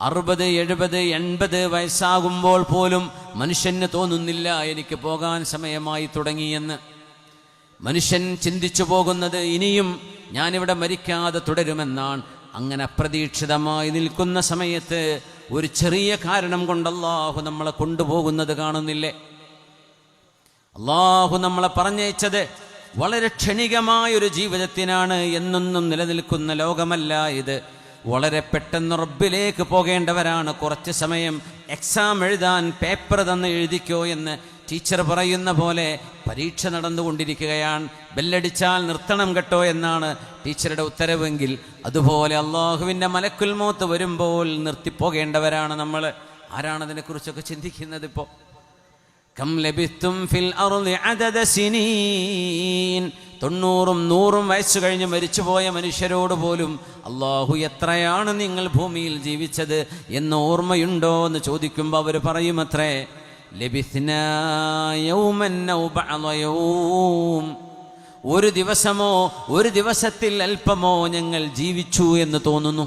60, 70, 80 വയസ്സാകുമ്പോൾ പോലും മനുഷ്യന് തോന്നുന്നില്ല എനിക്ക് പോകാൻ സമയമായി തുടങ്ങിയെന്ന്. മനുഷ്യൻ ചിന്തിച്ചു പോകുന്നത് ഇനിയും ഞാനിവിടെ മരിക്കാതെ തുടരുമെന്നാണ്. അങ്ങനെ അപ്രതീക്ഷിതമായി നിൽക്കുന്ന സമയത്ത് ഒരു ചെറിയ കാരണം കൊണ്ട് അല്ലാഹു നമ്മളെ കൊണ്ടുപോകുന്നത് കാണുന്നില്ലേ? അല്ലാഹു നമ്മളെ പറഞ്ഞയച്ചത് വളരെ ക്ഷണികമായൊരു ജീവിതത്തിനാണ്. എന്നൊന്നും നിലനിൽക്കുന്ന ലോകമല്ല ഇത്. വളരെ പെട്ടെന്ന് റബ്ബിലേക്ക് പോകേണ്ടവരാണ്. കുറച്ച് സമയം എക്സാം എഴുതാൻ പേപ്പർ തന്ന് എഴുതിക്കോ എന്ന് ടീച്ചർ പറയുന്ന പോലെ പരീക്ഷ നടന്നുകൊണ്ടിരിക്കുകയാണ്. ബെല്ലടിച്ചാൽ നിർത്തണം കേട്ടോ എന്നാണ് ടീച്ചറുടെ ഉത്തരവെങ്കിൽ, അതുപോലെ അള്ളാഹുവിൻ്റെ മലക്കുൽ മൗത്ത് വരുമ്പോൾ നിർത്തിപ്പോകേണ്ടവരാണ് നമ്മൾ. ആരാണ് അതിനെക്കുറിച്ചൊക്കെ ചിന്തിക്കുന്നത്? ഇപ്പോൾ കം ലബിത്തും ഫിൽ അർളി അദദ സിനീൻ, 90ഉം 100ഉം വയസ്സ് കഴിഞ്ഞ് മരിച്ചുപോയ മനുഷ്യരോട് പോലും അള്ളാഹു എത്രയാണ് നിങ്ങൾ ഭൂമിയിൽ ജീവിച്ചത് എന്ന് ഓർമ്മയുണ്ടോ എന്ന് ചോദിക്കുമ്പോൾ അവർ പറയുമത്രേ, ലബിത്നാ യൗമൻ ഔ ബഅദ യൗം, ഒരു ദിവസമോ ഒരു ദിവസത്തിൽ അല്പമോ ഞങ്ങൾ ജീവിച്ചു എന്ന് തോന്നുന്നു.